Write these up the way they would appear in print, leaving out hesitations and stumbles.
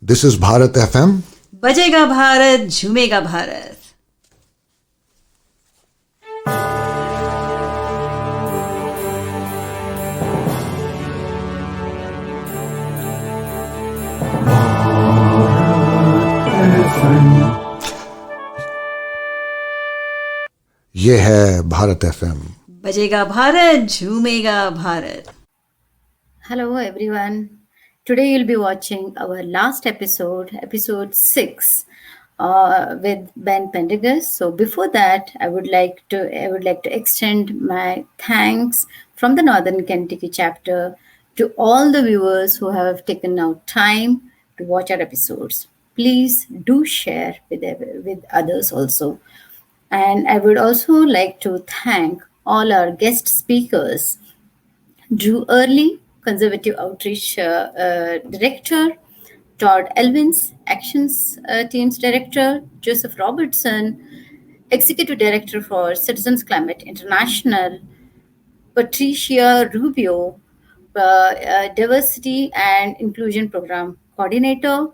This is BharatFM. बजेगा भारत, झूमेगा भारत. ये है भारत एफएम. बजेगा Bharat, झूमेगा Bharat. Hello everyone. Today you'll be watching our last episode, episode 6, with Ben Pendergrass. So before that, I would like to extend my thanks from the Northern Kentucky chapter to all the viewers who have taken out time to watch our episodes. Please do share with others also. And I would also like to thank all our guest speakers, Drew Early, Conservative Outreach Director, Todd Elvins, Actions Teams Director, Joseph Robertson, Executive Director for Citizens Climate International, Patricia Rubio, Diversity and Inclusion Program Coordinator,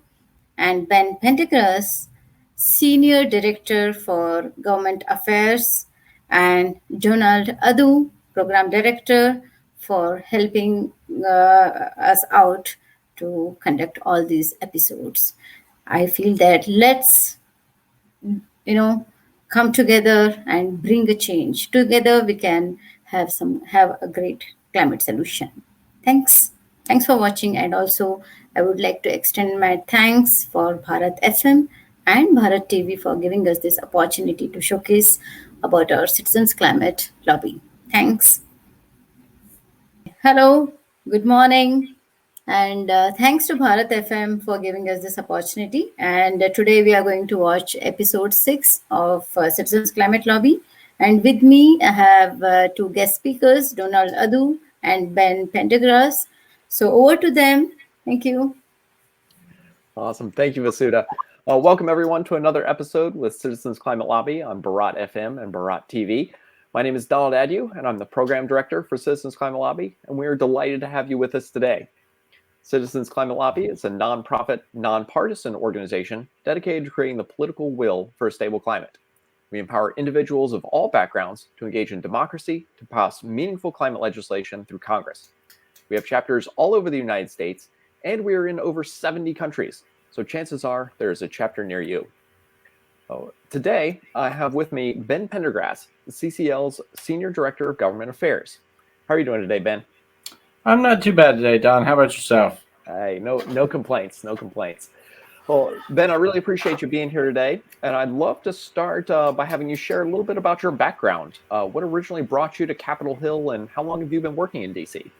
and Ben Pendergrass, Senior Director for Government Affairs, and Donald Addu, Program Director, for helping us out to conduct all these episodes. I feel that let's come together and bring a change. Together we can have a great climate solution. Thanks for watching. And also I would like to extend my thanks for Bharat FM and Bharat TV for giving us this opportunity to showcase about our citizens climate lobby. Thanks. Hello, good morning. And thanks to Bharat FM for giving us this opportunity. And today we are going to watch episode 6 of Citizens Climate Lobby. And with me, I have two guest speakers, Donald Addu and Ben Pendergrass. So over to them. Thank you. Awesome. Thank you, Vasuda. Welcome, everyone, to another episode with Citizens Climate Lobby on Bharat FM and Bharat TV. My name is Donald Addu, and I'm the Program Director for Citizens Climate Lobby, and we are delighted to have you with us today. Citizens Climate Lobby is a nonprofit, nonpartisan organization dedicated to creating the political will for a stable climate. We empower individuals of all backgrounds to engage in democracy to pass meaningful climate legislation through Congress. We have chapters all over the United States, and we are in over 70 countries, so chances are there is a chapter near you. Today, I have with me Ben Pendergrass, the CCL's Senior Director of Government Affairs. How are you doing today, Ben? I'm not too bad today, Don. How about yourself? Hey, no complaints, no complaints. Well, Ben, I really appreciate you being here today, and I'd love to start by having you share a little bit about your background. What originally brought you to Capitol Hill, and how long have you been working in D.C.?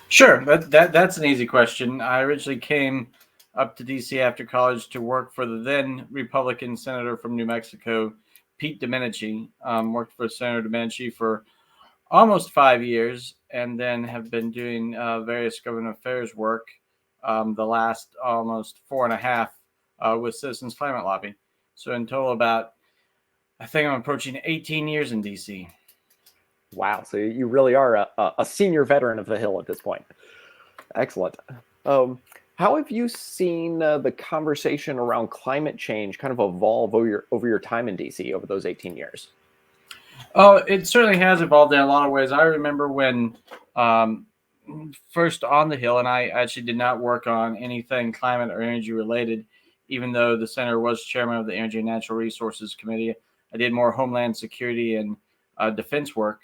Sure, that's an easy question. I originally came up to D.C. after college to work for the then Republican Senator from New Mexico, Pete Domenici. Worked for Senator Domenici for almost 5 years, and then have been doing various government affairs work the last almost 4.5 with Citizens Climate Lobby. So in total I think I'm approaching 18 years in D.C. Wow, so you really are a senior veteran of the Hill at this point. Excellent. How have you seen the conversation around climate change kind of evolve over your time in D.C. over those 18 years? Oh, it certainly has evolved in a lot of ways. I remember when first on the Hill, and I actually did not work on anything climate or energy related, even though the senator was chairman of the Energy and Natural Resources Committee. I did more homeland security and defense work.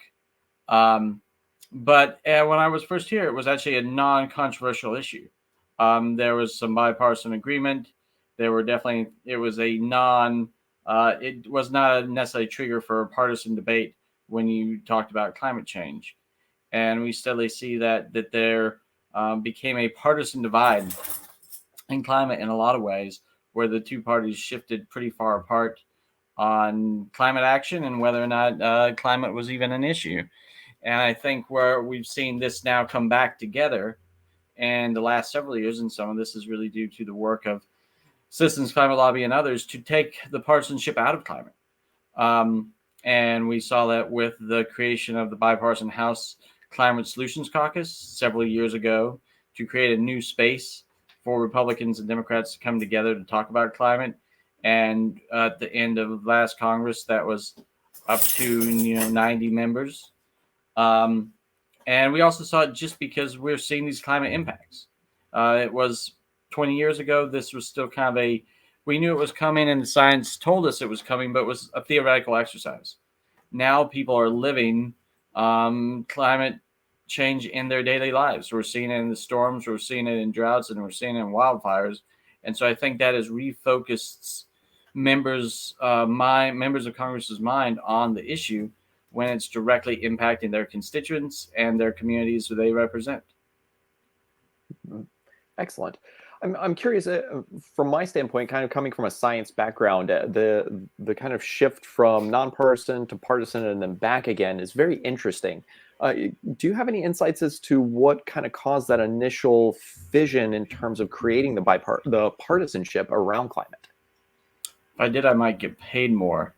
But when I was first here, it was actually a non-controversial issue. There was some bipartisan agreement. It was not a necessarily trigger for a partisan debate when you talked about climate change. And we steadily see that there became a partisan divide in climate in a lot of ways, where the two parties shifted pretty far apart on climate action and whether or not climate was even an issue. And I think where we've seen this now come back together in the last several years, and some of this is really due to the work of Citizens Climate Lobby and others, to take the partisanship out of climate. And we saw that with the creation of the bipartisan House Climate Solutions Caucus several years ago to create a new space for Republicans and Democrats to come together to talk about climate. And at the end of last Congress, that was up to 90 members. And we also saw it just because we're seeing these climate impacts. It was 20 years ago. This was still kind of we knew it was coming and the science told us it was coming, but it was a theoretical exercise. Now people are living climate change in their daily lives. We're seeing it in the storms, we're seeing it in droughts, and we're seeing it in wildfires. And so I think that has refocused members of Congress's mind on the issue when it's directly impacting their constituents and their communities who they represent. Excellent. I'm curious, from my standpoint, kind of coming from a science background, the kind of shift from nonpartisan to partisan and then back again is very interesting. Do you have any insights as to what kind of caused that initial vision in terms of creating the partisanship around climate? If I did, I might get paid more.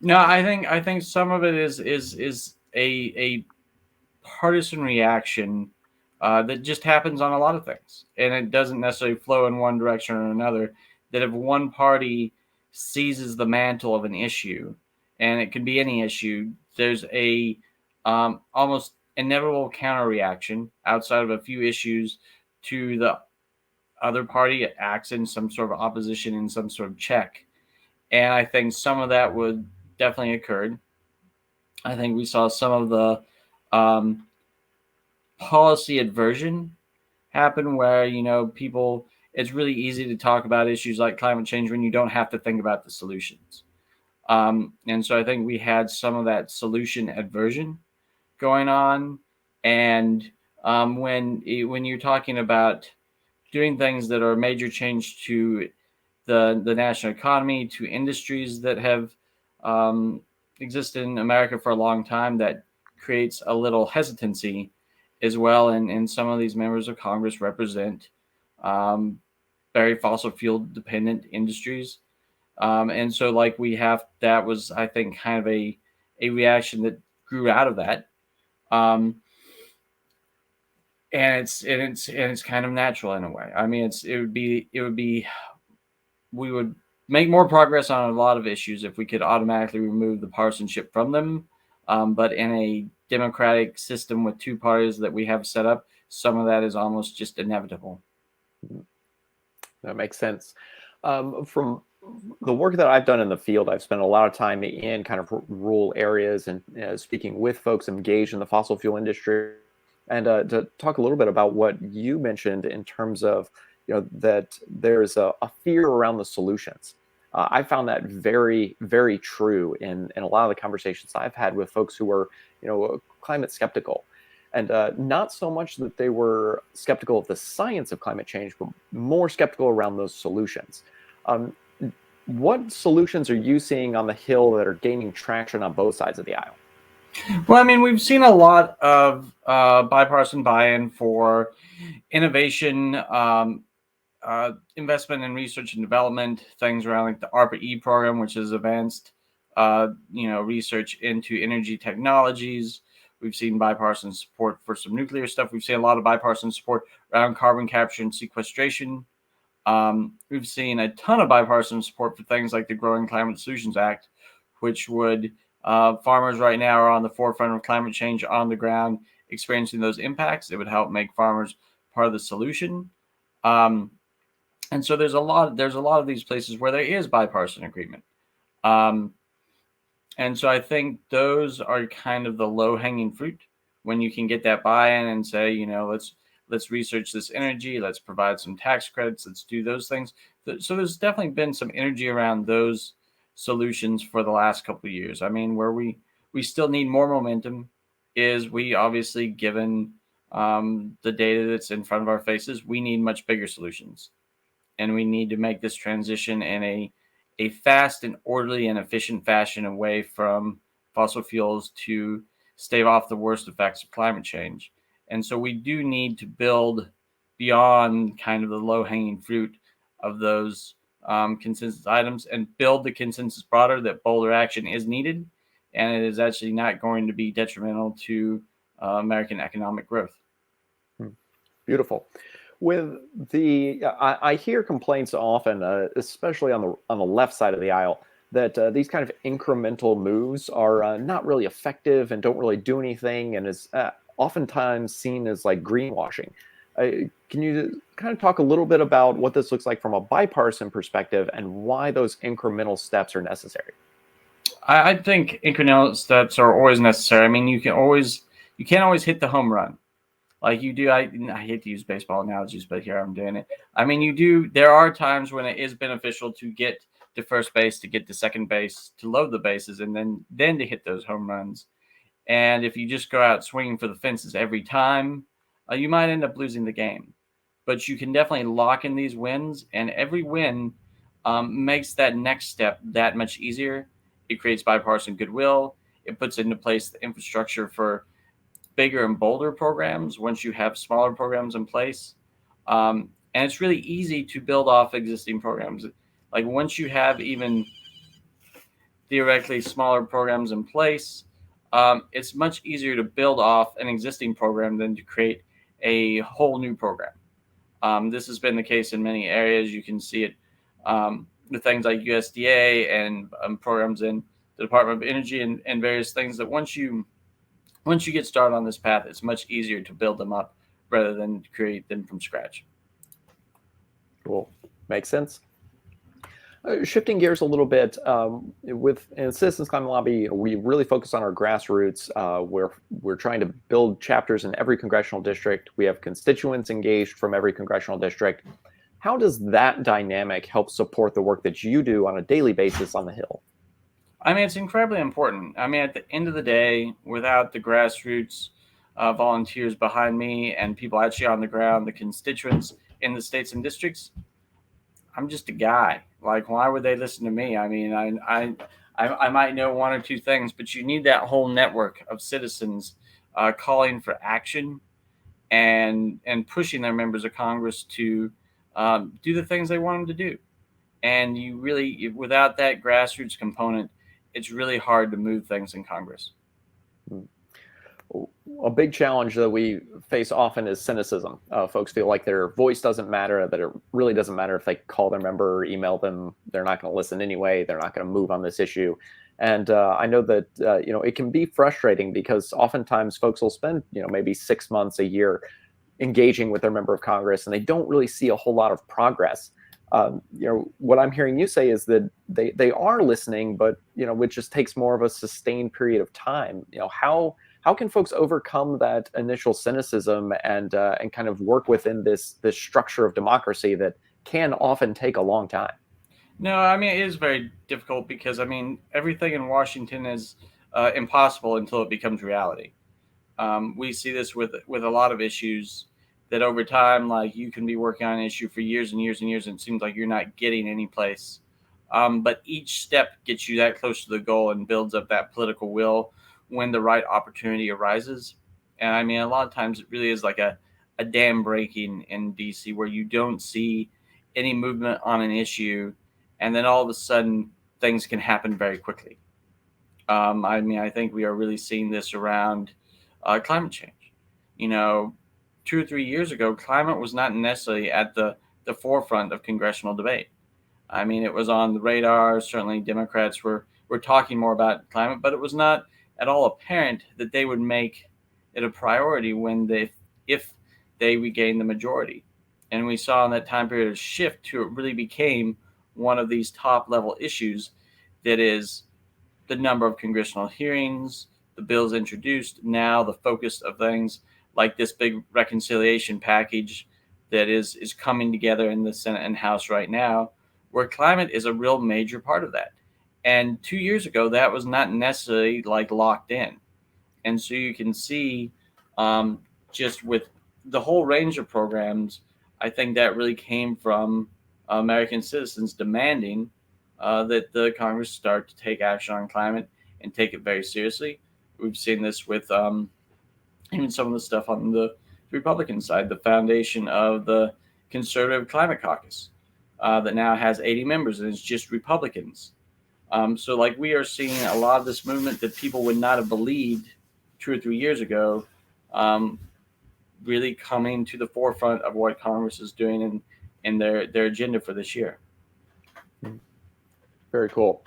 No, I think some of it is a partisan reaction that just happens on a lot of things, and it doesn't necessarily flow in one direction or another. That if one party seizes the mantle of an issue, and it can be any issue, there's a almost inevitable counter reaction outside of a few issues to the other party. It acts in some sort of opposition, in some sort of check, and I think some of that would definitely occurred. I think we saw some of the policy aversion happen where, people, it's really easy to talk about issues like climate change when you don't have to think about the solutions. And so I think we had some of that solution aversion going on. And when you're talking about doing things that are a major change to the national economy, to industries that have existed in America for a long time, that creates a little hesitancy as well. And some of these members of Congress represent very fossil fuel dependent industries. And so that was, I think, kind of a reaction that grew out of that. And it's kind of natural in a way. I mean, we would make more progress on a lot of issues if we could automatically remove the partisanship from them. But in a democratic system with two parties that we have set up, some of that is almost just inevitable. That makes sense. From the work that I've done in the field, I've spent a lot of time in kind of rural areas and speaking with folks engaged in the fossil fuel industry. And to talk a little bit about what you mentioned in terms of, that there's a fear around the solutions. I found that very, very true in a lot of the conversations I've had with folks who were, climate skeptical. And not so much that they were skeptical of the science of climate change, but more skeptical around those solutions. What solutions are you seeing on the Hill that are gaining traction on both sides of the aisle? Well, I mean, we've seen a lot of bipartisan buy-in for innovation, investment in research and development, things around like the ARPA-E program, which is advanced, research into energy technologies. We've seen bipartisan support for some nuclear stuff. We've seen a lot of bipartisan support around carbon capture and sequestration. We've seen a ton of bipartisan support for things like the Growing Climate Solutions Act, which would farmers right now are on the forefront of climate change on the ground, experiencing those impacts. It would help make farmers part of the solution. And so there's a lot of these places where there is bipartisan agreement. And so I think those are kind of the low-hanging fruit when you can get that buy-in and say, let's research this energy, let's provide some tax credits, let's do those things. So there's definitely been some energy around those solutions for the last couple of years. I mean, where we still need more momentum is we obviously, given the data that's in front of our faces, we need much bigger solutions. And we need to make this transition in a fast and orderly and efficient fashion away from fossil fuels to stave off the worst effects of climate change. And so we do need to build beyond kind of the low-hanging fruit of those consensus items and build the consensus broader that bolder action is needed, and it is actually not going to be detrimental to American economic growth. Beautiful. With I hear complaints often, especially on the left side of the aisle, that these kind of incremental moves are not really effective and don't really do anything, and is oftentimes seen as like greenwashing. Can you kind of talk a little bit about what this looks like from a bipartisan perspective and why those incremental steps are necessary? I think incremental steps are always necessary. I mean, you can't always hit the home run like you do. I hate to use baseball analogies, but here I'm doing it. I mean, you do. There are times when it is beneficial to get to first base, to get to second base, to load the bases, and then to hit those home runs. And if you just go out swinging for the fences every time, you might end up losing the game. But you can definitely lock in these wins, and every win makes that next step that much easier. It creates bipartisan goodwill. It puts into place the infrastructure for bigger and bolder programs once you have smaller programs in place. And it's really easy to build off existing programs. Like once you have even theoretically smaller programs in place, it's much easier to build off an existing program than to create a whole new program. This has been the case in many areas. You can see it with things like USDA and programs in the Department of Energy and various things that once you get started on this path, it's much easier to build them up rather than create them from scratch. Cool. Makes sense. Shifting gears a little bit, with Citizens Climate Lobby, we really focus on our grassroots. We're trying to build chapters in every congressional district. We have constituents engaged from every congressional district. How does that dynamic help support the work that you do on a daily basis on the Hill? I mean, it's incredibly important. I mean, at the end of the day, without the grassroots volunteers behind me and people actually on the ground, the constituents in the states and districts, I'm just a guy. Like, why would they listen to me? I mean, I might know one or two things, but you need that whole network of citizens calling for action and pushing their members of Congress to do the things they want them to do. And you really, without that grassroots component, it's really hard to move things in Congress. A big challenge that we face often is cynicism. Folks feel like their voice doesn't matter, that it really doesn't matter if they call their member or email them. They're not going to listen anyway. They're not going to move on this issue. And I know that it can be frustrating because oftentimes folks will spend maybe 6 months, a year engaging with their member of Congress, and they don't really see a whole lot of progress. What I'm hearing you say is that they are listening, but it just takes more of a sustained period of time. How can folks overcome that initial cynicism and kind of work within this structure of democracy that can often take a long time? No, I mean, it is very difficult because, I mean, everything in Washington is impossible until it becomes reality. We see this with a lot of issues that over time, like you can be working on an issue for years and years and years, and it seems like you're not getting any place. But each step gets you that close to the goal and builds up that political will when the right opportunity arises. And I mean, a lot of times it really is like a dam breaking in DC where you don't see any movement on an issue, and then all of a sudden things can happen very quickly. I mean, I think we are really seeing this around climate change. 2 or 3 years ago, climate was not necessarily at the forefront of congressional debate. I mean, it was on the radar. Certainly Democrats were talking more about climate, but it was not at all apparent that they would make it a priority if they regained the majority. And we saw in that time period a shift to it really became one of these top level issues that is the number of congressional hearings, the bills introduced, now the focus of things like this big reconciliation package that is coming together in the Senate and House right now, where climate is a real major part of that. And 2 years ago, that was not necessarily like locked in. And so you can see just with the whole range of programs, I think that really came from American citizens demanding that the Congress start to take action on climate and take it very seriously. We've seen this with even some of the stuff on the Republican side, the foundation of the Conservative Climate Caucus that now has 80 members and it's just Republicans. So like we are seeing a lot of this movement that people would not have believed 2 or 3 years ago really coming to the forefront of what Congress is doing in their agenda for this year. Very cool.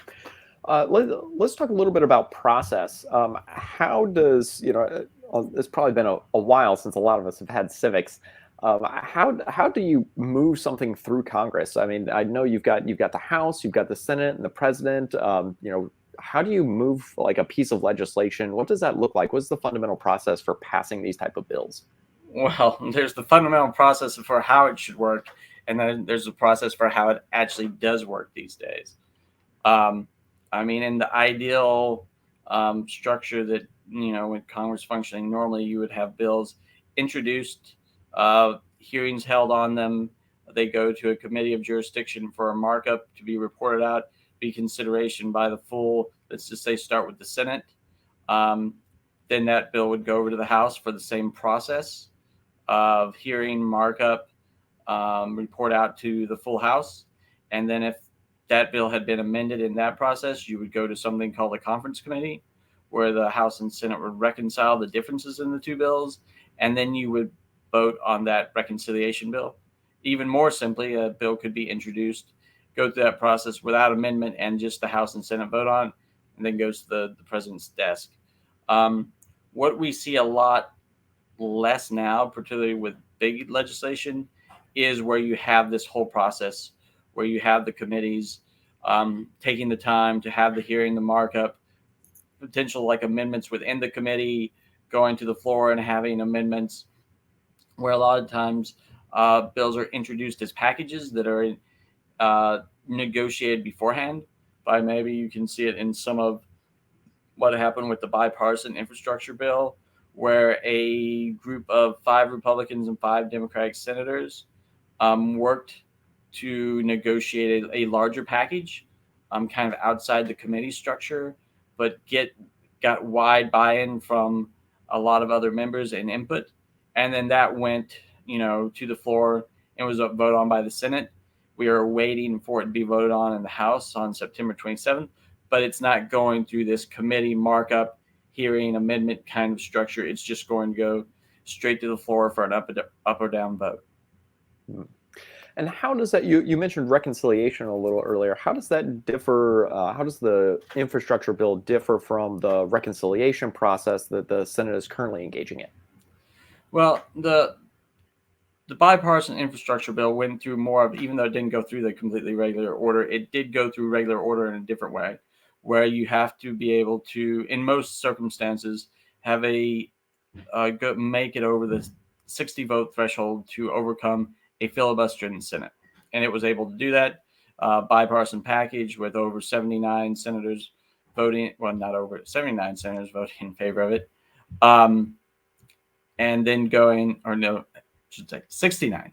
Let's talk a little bit about process. How does, it's probably been a while since a lot of us have had civics. How do you move something through Congress? I mean, I know you've got the House, you've got the Senate and the President. How do you move like a piece of legislation? What does that look like? What's the fundamental process for passing these type of bills? Well, there's the fundamental process for how it should work, and then there's a process for how it actually does work these days. I mean, in the ideal structure that, with Congress functioning, normally you would have bills introduced, hearings held on them. They go to a committee of jurisdiction for a markup to be reported out, be consideration by the full, let's just say start with the Senate. Then that bill would go over to the House for the same process of hearing, markup, report out to the full House. And then if that bill had been amended in that process, you would go to something called a conference committee, where the House and Senate would reconcile the differences in the two bills, and then you would vote on that reconciliation bill. Even more simply, a bill could be introduced, go through that process without amendment, and just the House and Senate vote on, and then goes to the president's desk. What we see a lot less now, particularly with big legislation, is where you have this whole process, where you have the committees taking the time to have the hearing, the markup, potential like amendments within the committee, going to the floor and having amendments, where a lot of times bills are introduced as packages that are negotiated beforehand. By maybe you can see it in some of what happened with the bipartisan infrastructure bill, where a group of 5 Republicans and 5 Democratic senators worked to negotiate a larger package, kind of outside the committee structure, but got wide buy-in from a lot of other members and input. And then that went, to the floor and was voted on by the Senate. We are waiting for it to be voted on in the House on September 27th, but it's not going through this committee markup, hearing, amendment kind of structure. It's just going to go straight to the floor for an up or down vote. And how does that, you mentioned reconciliation a little earlier. How does that differ? How does the infrastructure bill differ from the reconciliation process that the Senate is currently engaging in? Well, the bipartisan infrastructure bill went through more of, even though it didn't go through the completely regular order, it did go through regular order in a different way, where you have to be able to, in most circumstances, have make it over the 60 vote threshold to overcome a filibuster in the Senate. And it was able to do that. Bipartisan package with over 79 senators voting, well, not over 79 senators voting in favor of it. And then should say 69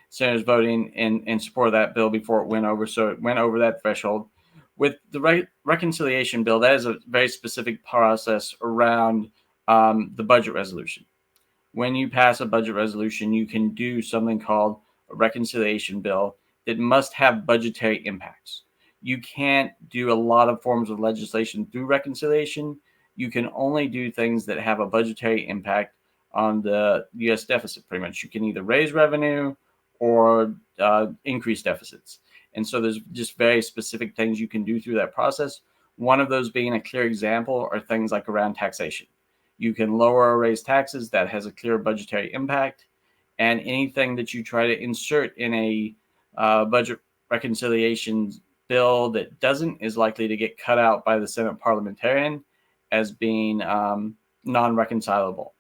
senators voting in support of that bill before it went over. So it went over that threshold. With the reconciliation bill, that is a very specific process around the budget resolution. When you pass a budget resolution, you can do something called a reconciliation bill that must have budgetary impacts. You can't do a lot of forms of legislation through reconciliation. You can only do things that have a budgetary impact on the U.S. deficit, pretty much. You can either raise revenue or increase deficits. And so there's just very specific things you can do through that process. One of those being a clear example are things like around taxation. You can lower or raise taxes. That has a clear budgetary impact. And anything that you try to insert in a budget reconciliation bill that doesn't is likely to get cut out by the Senate Parliamentarian as being non-reconcilable.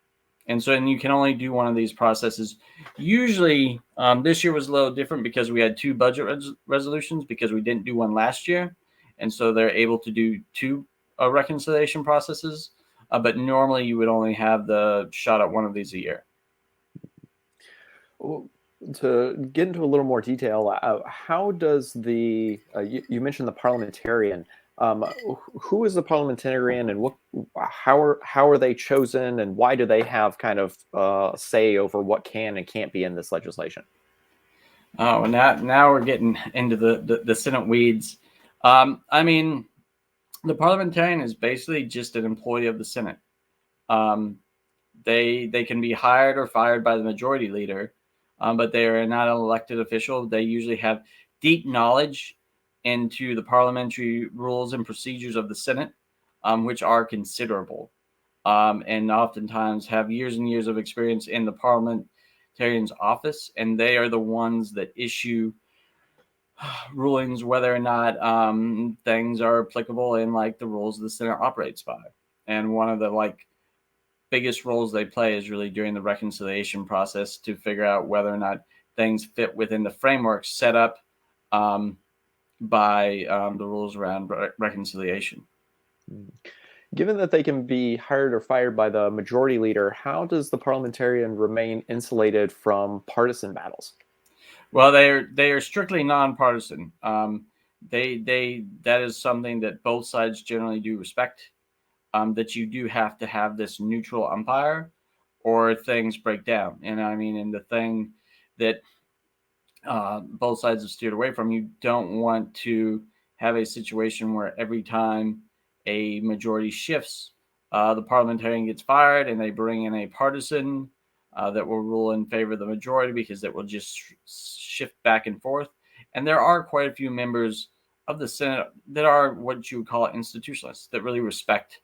And so you can only do one of these processes. Usually, this year was a little different because we had 2 budget resolutions because we didn't do one last year. And so they're able to do 2 reconciliation processes. But normally you would only have the shot at one of these a year. Well, to get into a little more detail, how does you mentioned the parliamentarian. Who is the parliamentarian, and how are they chosen, and why do they have kind of say over what can and can't be in this legislation? Oh, now we're getting into the Senate weeds. I mean, the parliamentarian is basically just an employee of the Senate. they can be hired or fired by the majority leader, but they are not an elected official. They usually have deep knowledge into the parliamentary rules and procedures of the Senate, which are considerable, and oftentimes have years and years of experience in the parliamentarian's office, and they are the ones that issue rulings whether or not things are applicable in like the rules the Senate operates by. And one of the like biggest roles they play is really during the reconciliation process to figure out whether or not things fit within the framework set up by the rules around reconciliation. Given that they can be hired or fired by the majority leader, how does the parliamentarian remain insulated from partisan battles? Well, they are strictly nonpartisan. That is something that both sides generally do respect. That you do have to have this neutral umpire, or things break down. And I mean, and the thing that both sides have steered away from, you don't want to have a situation where every time a majority shifts, the parliamentarian gets fired and they bring in a partisan that will rule in favor of the majority, because that will just shift back and forth. And there are quite a few members of the Senate that are what you would call institutionalists, that really respect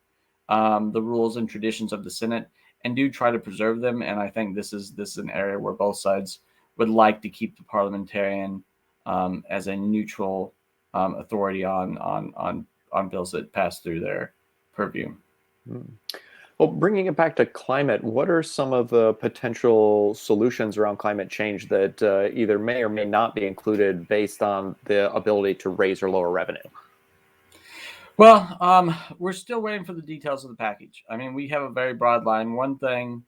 the rules and traditions of the Senate and do try to preserve them. And I think this is an area where both sides would like to keep the parliamentarian as a neutral authority on bills that pass through their purview. Well, bringing it back to climate, what are some of the potential solutions around climate change that either may or may not be included based on the ability to raise or lower revenue? Well, we're still waiting for the details of the package. I mean, we have a very broad line. One thing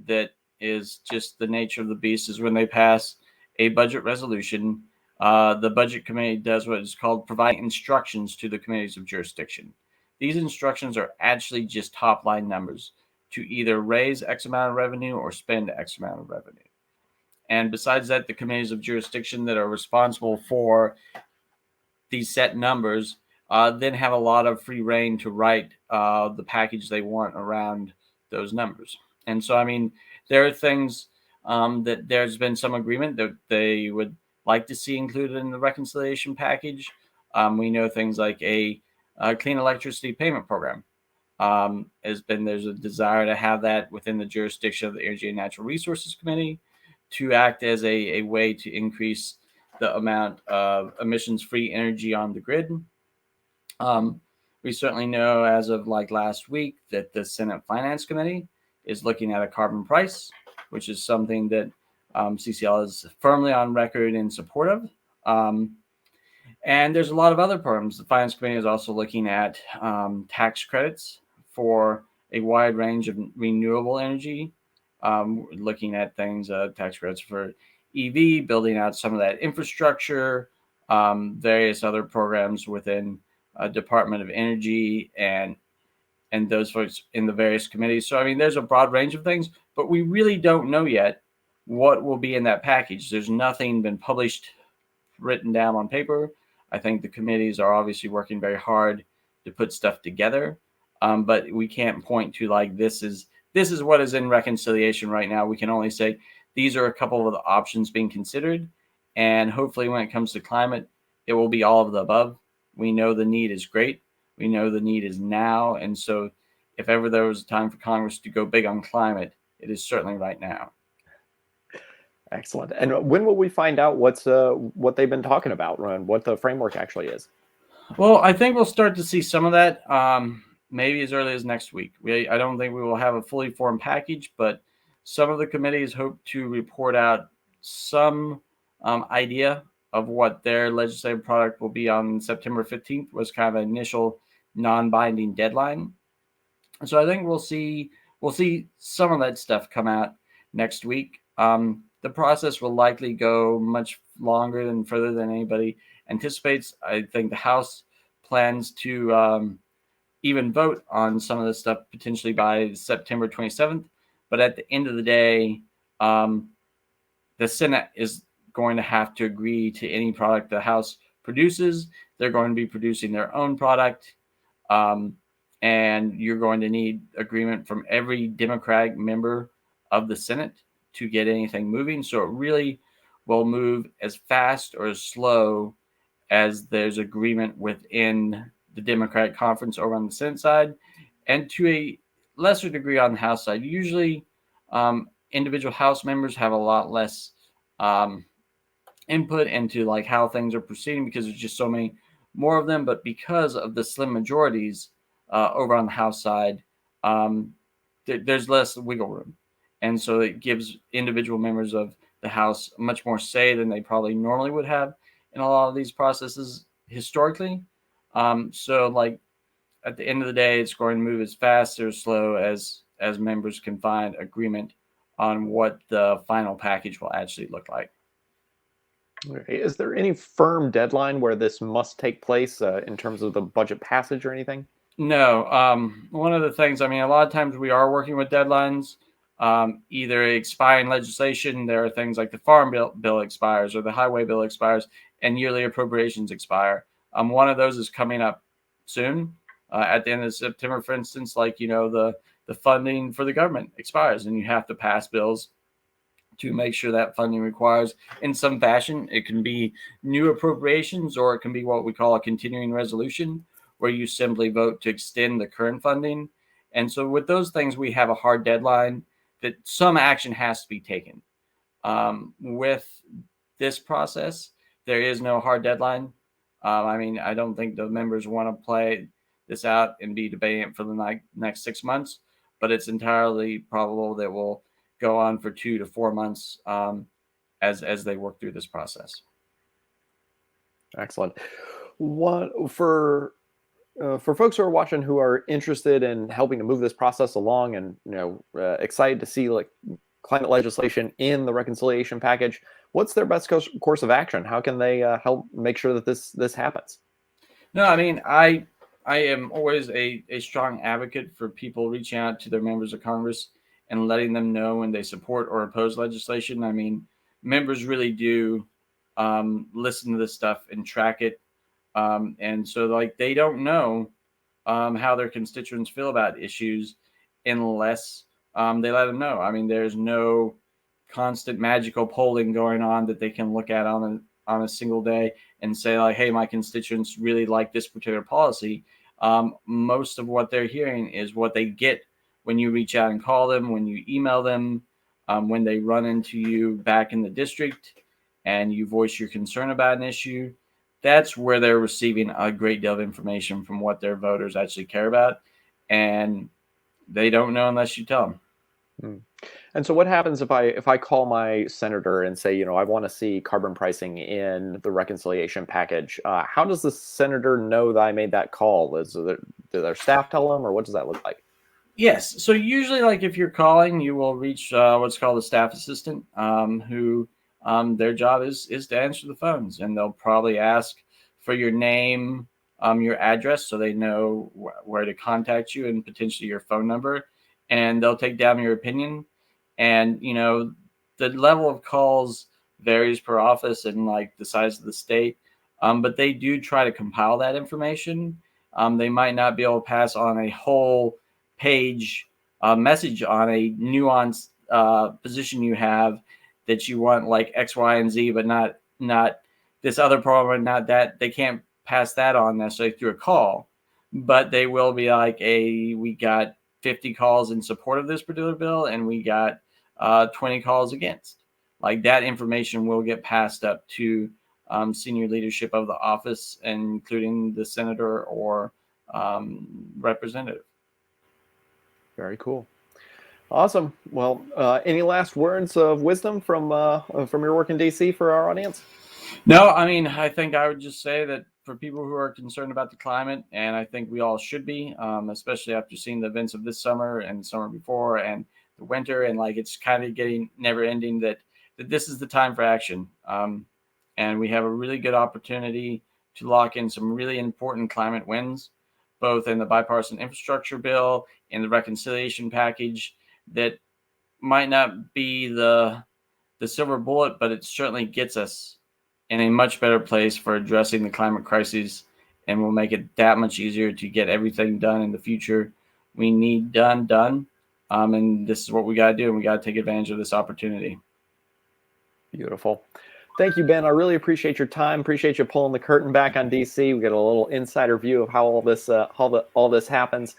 that is just the nature of the beast is when they pass a budget resolution, the budget committee does what is called provide instructions to the committees of jurisdiction. These instructions are actually just top line numbers to either raise X amount of revenue or spend X amount of revenue. And besides that, the committees of jurisdiction that are responsible for these set numbers then have a lot of free reign to write the package they want around those numbers. And so, I mean, there are things that there's been some agreement that they would like to see included in the reconciliation package. We know things like a clean electricity payment program there's a desire to have that within the jurisdiction of the Energy and Natural Resources Committee to act as a way to increase the amount of emissions-free energy on the grid. We certainly know as of like last week that the Senate Finance Committee is looking at a carbon price, which is something that CCL is firmly on record in support of. And there's a lot of other programs. The Finance Committee is also looking at tax credits for a wide range of renewable energy, looking at things, tax credits for EV, building out some of that infrastructure, various other programs within Department of Energy and those folks in the various committees. So, I mean, there's a broad range of things, but we really don't know yet what will be in that package. There's nothing been published, written down on paper. I think the committees are obviously working very hard to put stuff together, but we can't point to like this is what is in reconciliation right now. We can only say these are a couple of the options being considered, and hopefully when it comes to climate, it will be all of the above. We know the need is great. We know the need is now, and so if ever there was a time for Congress to go big on climate, it is certainly right now. Excellent. And when will we find out what they've been talking about and what the framework actually is? Well, I think we'll start to see some of that maybe as early as next week. I don't think we will have a fully formed package, but some of the committees hope to report out some idea of what their legislative product will be on September 15th, was kind of an initial non-binding deadline. So I think we'll see some of that stuff come out next week. The process will likely go much longer and further than anybody anticipates. I think the House plans to even vote on some of this stuff potentially by September 27th. But at the end of the day, the Senate is going to have to agree to any product the House produces. They're going to be producing their own product and you're going to need agreement from every Democratic member of the Senate to get anything moving. So it really will move as fast or as slow as there's agreement within the Democratic conference over on the Senate side, and to a lesser degree on the House side. Usually, individual House members have a lot less input into like how things are proceeding because there's just so many more of them. But because of the slim majorities over on the House side, there's less wiggle room, and so it gives individual members of the House much more say than they probably normally would have in a lot of these processes historically. So like at the end of the day, it's going to move as fast or slow as members can find agreement on what the final package will actually look like. Okay. Is there any firm deadline where this must take place in terms of the budget passage or anything? No. One of the things, I mean, a lot of times we are working with deadlines. Either expiring legislation, there are things like the farm bill expires or the highway bill expires and yearly appropriations expire. One of those is coming up soon at the end of September, for instance, like, you know, the funding for the government expires and you have to pass bills to make sure that funding requires in some fashion. It can be new appropriations or it can be what we call a continuing resolution where you simply vote to extend the current funding. And so with those things, we have a hard deadline that some action has to be taken. With this process, there is no hard deadline. I mean, I don't think the members want to play this out and be debating it for the next 6 months, but it's entirely probable that we'll go on for 2 to 4 months as they work through this process. Excellent. What for folks who are watching who are interested in helping to move this process along and excited to see like climate legislation in the reconciliation package, what's their best course of action? How can they help make sure that this happens? No, I mean, I am always a strong advocate for people reaching out to their members of Congress and letting them know when they support or oppose legislation. I mean, members really do listen to this stuff and track it. And so like they don't know how their constituents feel about issues unless they let them know. I mean, there's no constant magical polling going on that they can look at on a single day and say like, hey, my constituents really like this particular policy. Most of what they're hearing is what they get when you reach out and call them, when you email them, when they run into you back in the district and you voice your concern about an issue. That's where they're receiving a great deal of information from what their voters actually care about. And they don't know unless you tell them. And so what happens if I call my senator and say, I want to see carbon pricing in the reconciliation package? How does the senator know that I made that call? Do their staff tell them, or what does that look like? Yes. So usually, like if you're calling, you will reach what's called a staff assistant, who their job is to answer the phones, and they'll probably ask for your name, your address, so they know where to contact you, and potentially your phone number, and they'll take down your opinion. And the level of calls varies per office and like the size of the state, but they do try to compile that information. They might not be able to pass on a whole page message on a nuanced position you have that you want like X, Y, and Z, but not this other problem, not that. They can't pass that on necessarily through a call, but they will be like, we got 50 calls in support of this particular bill, and we got 20 calls against. Like that information will get passed up to senior leadership of the office, including the senator or representative. Very cool. Awesome. Well, any last words of wisdom from your work in DC for our audience? No, I mean, I think I would just say that for people who are concerned about the climate, and I think we all should be, especially after seeing the events of this summer and the summer before and the winter, and like it's kind of getting never ending, that this is the time for action. And we have a really good opportunity to lock in some really important climate wins, both in the bipartisan infrastructure bill, in the reconciliation package, that might not be the silver bullet, but it certainly gets us in a much better place for addressing the climate crises and will make it that much easier to get everything done in the future we need done. And this is what we got to do, and we got to take advantage of this opportunity. Beautiful. Thank you, Ben. I really appreciate your time. Appreciate you pulling the curtain back on DC. We get a little insider view of how all this happens.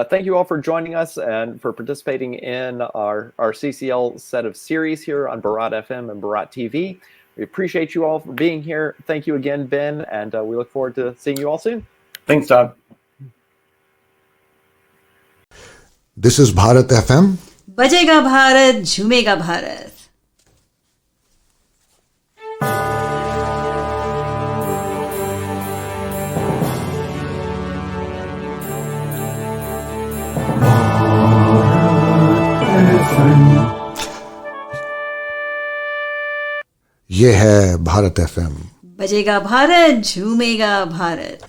Thank you all for joining us and for participating in our CCL set of series here on BharatFM and Bharat TV. We appreciate you all for being here. Thank you again, Ben, and we look forward to seeing you all soon. Thanks, Todd. This is Bharat FM. बजेगा भारत झूमेगा भारत. ये है Bharat FM. बजेगा भारत झूमेगा भारत.